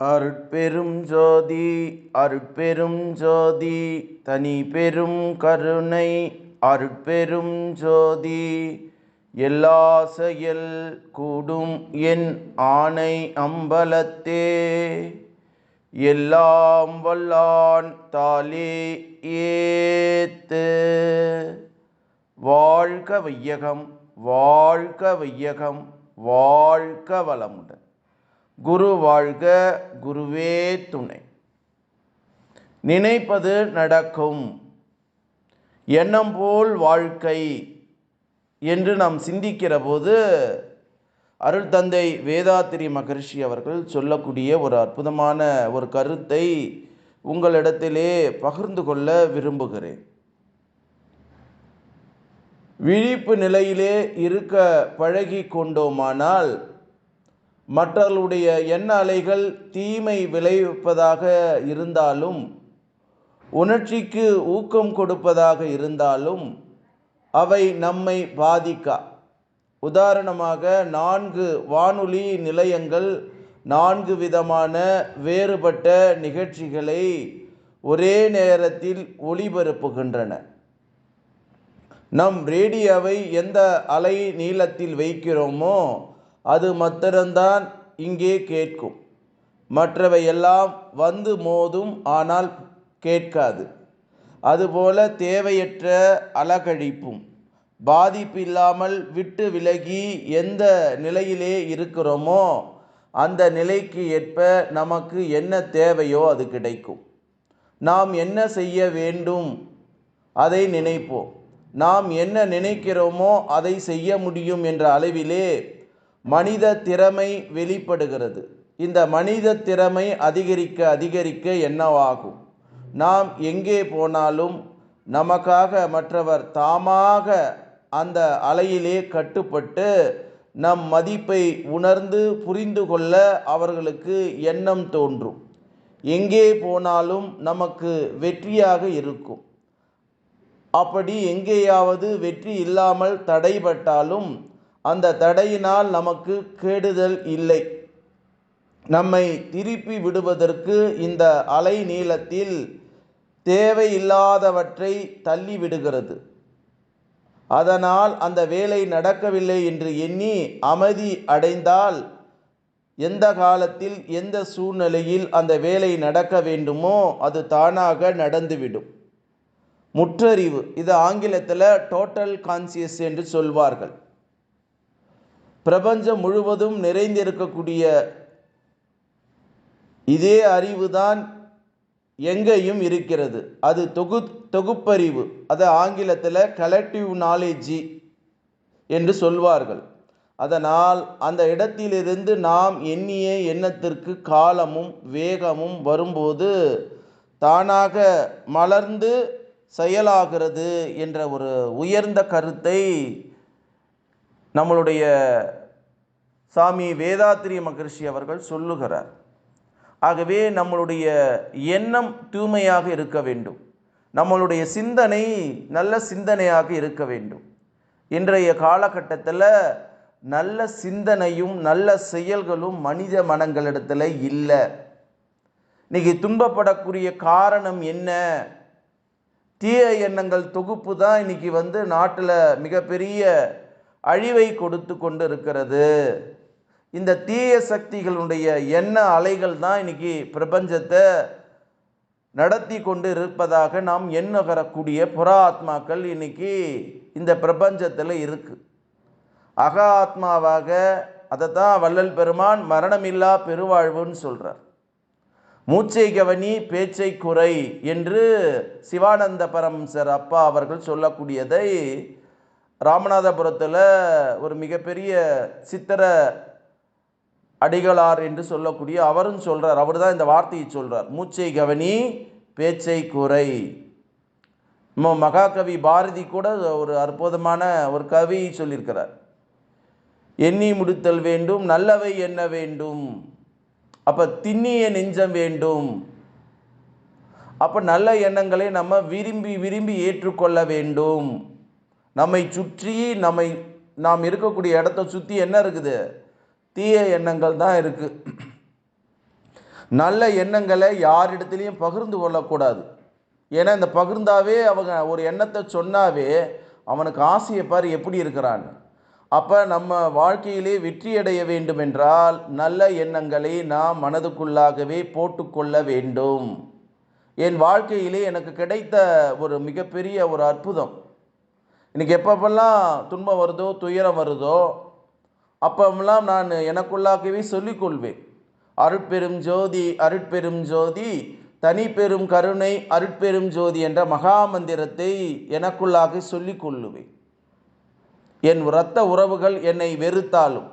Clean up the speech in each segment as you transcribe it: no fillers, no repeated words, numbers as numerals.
அருட்பெரும் ஜோதி அருட்பெரும் ஜோதி தனி பெரும் கருணை அருட்பெரும் ஜோதி எல்லா செயல் கூடும் என் ஆணை அம்பலத்தே எல்லாம் வல்லான் தாலே ஏத்து. வாழ்க வையகம், வாழ்க வையகம், வாழ்க வளமுடன். குரு வாழ்க, குருவே துணை. நினைப்பது நடக்கும், எண்ணம் போல் வாழ்க்கை என்று நாம் சிந்திக்கிற போது அருள் தந்தை வேதாத்திரி மகரிஷி அவர்கள் சொல்லக்கூடிய ஒரு அற்புதமான ஒரு கருத்தை உங்களிடத்திலே பகிர்ந்து கொள்ள விரும்புகிறேன். விழிப்பு நிலையிலே இருக்க பழகி கொண்டோமானால் மற்றவர்களுடைய எண்ண அலைகள் தீமை விளைவிப்பதாக இருந்தாலும், உணர்ச்சிக்கு ஊக்கம் கொடுப்பதாக இருந்தாலும் அவை நம்மை பாதிக்கா. உதாரணமாக 4 வானொலி நிலையங்கள் 4 விதமான வேறுபட்ட நிகழ்ச்சிகளை ஒரே நேரத்தில் ஒளிபரப்புகின்றன. நம் ரேடியோவை எந்த அலை நீளத்தில் வைக்கிறோமோ அது மாத்திரம்தான் இங்கே கேட்கும். மற்றவை எல்லாம் வந்து மோதும், ஆனால் கேட்காது. அதுபோல தேவையற்ற அலக்கழிப்பும் பாதிப்பு இல்லாமல் விட்டு விலகி எந்த நிலையிலே இருக்கிறோமோ அந்த நிலைக்கு ஏற்ப நமக்கு என்ன தேவையோ அது கிடைக்கும். நாம் என்ன செய்ய வேண்டும் அதை நினைப்போம். நாம் என்ன நினைக்கிறோமோ அதை செய்ய முடியும் என்ற அளவிலே மனித திறமை வெளிப்படுகிறது. இந்த மனித திறமை அதிகரிக்க அதிகரிக்க என்னவாகும்? நாம் எங்கே போனாலும் நமக்காக மற்றவர் தாமாக அந்த அலையிலே கட்டுப்பட்டு நம் மதிப்பை உணர்ந்து புரிந்து கொள்ள அவர்களுக்கு எண்ணம் தோன்றும். எங்கே போனாலும் நமக்கு வெற்றியாக இருக்கும். அப்படி எங்கேயாவது வெற்றி இல்லாமல் தடைபட்டாலும் அந்த தடையினால் நமக்கு கெடுதல் இல்லை. நம்மை திருப்பி விடுவதற்கு இந்த அலை நீளத்தில் தேவையில்லாதவற்றை தள்ளி விடுகிறது. அதனால் அந்த வேலை நடக்கவில்லை என்று எண்ணி அமைதி அடைந்தால் எந்த காலத்தில் எந்த சூழ்நிலையில் அந்த வேலை நடக்க வேண்டுமோ அது தானாக நடந்துவிடும். முற்றறிவு, இது ஆங்கிலத்தில் டோட்டல் கான்சியஸ் என்று சொல்வார்கள். பிரபஞ்சம் முழுவதும் நிறைந்திருக்கக்கூடிய இதே அறிவுதான் எங்கேயும் இருக்கிறது. அது தொகுப்பறிவு, அது ஆங்கிலத்தில் கலெக்டிவ் நாலேஜ் என்று சொல்வார்கள். அதனால் அந்த இடத்திலிருந்து நாம் எண்ணிய எண்ணத்திற்கு காலமும் வேகமும் வரும்போது தானாக மலர்ந்து செயலாகிறது என்ற ஒரு உயர்ந்த கருத்தை நம்மளுடைய சாமி வேதாத்திரி மகரிஷி அவர்கள் சொல்லுகிறார். ஆகவே நம்மளுடைய எண்ணம் தூய்மையாக இருக்க வேண்டும். நம்மளுடைய சிந்தனை நல்ல சிந்தனையாக இருக்க வேண்டும். இன்றைய காலகட்டத்தில் நல்ல சிந்தனையும் நல்ல செயல்களும் மனித மனங்களிடத்தில் இல்லை. இன்னைக்கு துன்பப்படக்கூடிய காரணம் என்ன? தீய எண்ணங்கள் தொகுப்பு தான் இன்னைக்கு நாட்டில் மிகப்பெரிய அழிவை கொடுத்து கொண்டு இருக்கிறது. இந்த தீய சக்திகளுடைய எண்ண அலைகள் தான் இன்னைக்கு பிரபஞ்சத்தை நடத்தி கொண்டு இருப்பதாக நாம் எண்ணுகரக்கூடிய புற ஆத்மாக்கள் இன்னைக்கு இந்த பிரபஞ்சத்தில் இருக்கு. அக ஆத்மாவாக அதை தான் வள்ளல் பெருமான் மரணமில்லா பெருவாழ்வுன்னு சொல்கிறார். மூச்சை கவனி பேச்சை குறை என்று சிவானந்த பரமசர் அப்பா அவர்கள் சொல்லக்கூடியதை ராமநாதபுரத்தில் ஒரு மிகப்பெரிய சித்திர அடிகளார் என்று சொல்லக்கூடிய அவரும் சொல்கிறார். அவர் தான் இந்த வார்த்தையை சொல்கிறார், மூச்சை கவனி பேச்சை குறை. மகாகவி பாரதி கூட ஒரு அற்புதமான ஒரு கவி சொல்லியிருக்கிறார், எண்ணி முடித்தல் வேண்டும் நல்லவை எண்ண வேண்டும். அப்போ திண்ணிய நெஞ்சம் வேண்டும். அப்போ நல்ல எண்ணங்களை நம்ம விரும்பி விரும்பி ஏற்றுக்கொள்ள வேண்டும். நம்மை சுற்றி நாம் இருக்கக்கூடிய இடத்தை சுற்றி என்ன இருக்குது? தீய எண்ணங்கள் தான் இருக்குது. நல்ல எண்ணங்களை யாரிடத்துலையும் பகிர்ந்து கொள்ளக்கூடாது. ஏன்னா இந்த பகிர்ந்தாவே அவங்க ஒரு எண்ணத்தை சொன்னாவே அவனுக்கு ஆசையை பாரு எப்படி இருக்கிறான்னு. அப்போ நம்ம வாழ்க்கையிலே வெற்றியடைய வேண்டும் என்றால் நல்ல எண்ணங்களை நாம் மனதுக்குள்ளாகவே போட்டுக்கொள்ள வேண்டும். என் வாழ்க்கையிலே எனக்கு கிடைத்த ஒரு மிகப்பெரிய ஒரு அற்புதம், இன்றைக்கி எப்பப்பெல்லாம் துன்பம் வருதோ துயரம் வருதோ அப்பெல்லாம் நான் எனக்குள்ளாகவே சொல்லிக்கொள்வேன், அருட்பெரும் ஜோதி அருட்பெரும் ஜோதி தனி பெரும் கருணை அருட்பெரும் ஜோதி என்ற மகா மந்திரத்தை எனக்குள்ளாக சொல்லிக் கொள்ளுவேன். என் இரத்த உறவுகள் என்னை வெறுத்தாலும்,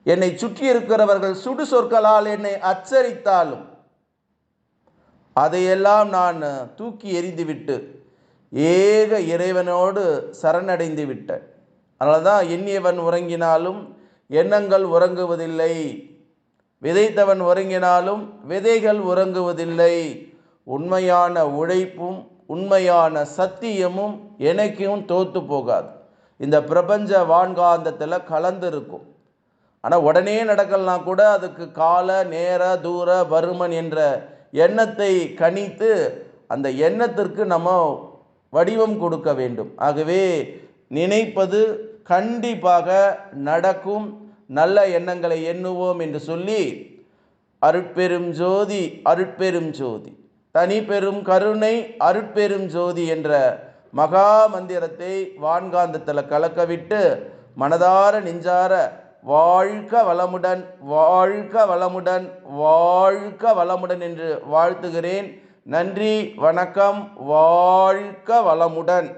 என்னை சுற்றி இருக்கிறவர்கள் சுடு சொற்களால் என்னை அச்சரித்தாலும் அதையெல்லாம் நான் தூக்கி எறிந்துவிட்டு ஏக இறைவனோடு சரணடைந்து விட்டேன். அதனால தான் எண்ணியவன் உறங்கினாலும் எண்ணங்கள் உறங்குவதில்லை, விதைத்தவன் உறங்கினாலும் விதைகள் உறங்குவதில்லை. உண்மையான உழைப்பும் உண்மையான சத்தியமும் எனக்கும் தோற்று போகாது. இந்த பிரபஞ்ச வான்காந்தத்தில் கலந்துருக்கும். ஆனால் உடனே நடக்கலாம் கூட அதுக்கு கால நேர தூர பருமன் என்ற எண்ணத்தை கணித்து அந்த எண்ணத்திற்கு நம்ம வடிவம் கொடுக்க வேண்டும். ஆகவே நினைப்பது கண்டிப்பாக நடக்கும். நல்ல எண்ணங்களை எண்ணுவோம் என்று சொல்லி அருட்பெரும் ஜோதி அருட்பெரும் ஜோதி தனி பெரும் கருணை அருட்பெரும் ஜோதி என்ற மகா மந்திரத்தை வான்காந்தத்தில் கலக்கவிட்டு மனதார நெஞ்சார வாழ்க வளமுடன் வாழ்க வளமுடன் வாழ்க வளமுடன் என்று வாழ்த்துகிறேன். நன்றி, வணக்கம், வாழ்க வளமுடன்.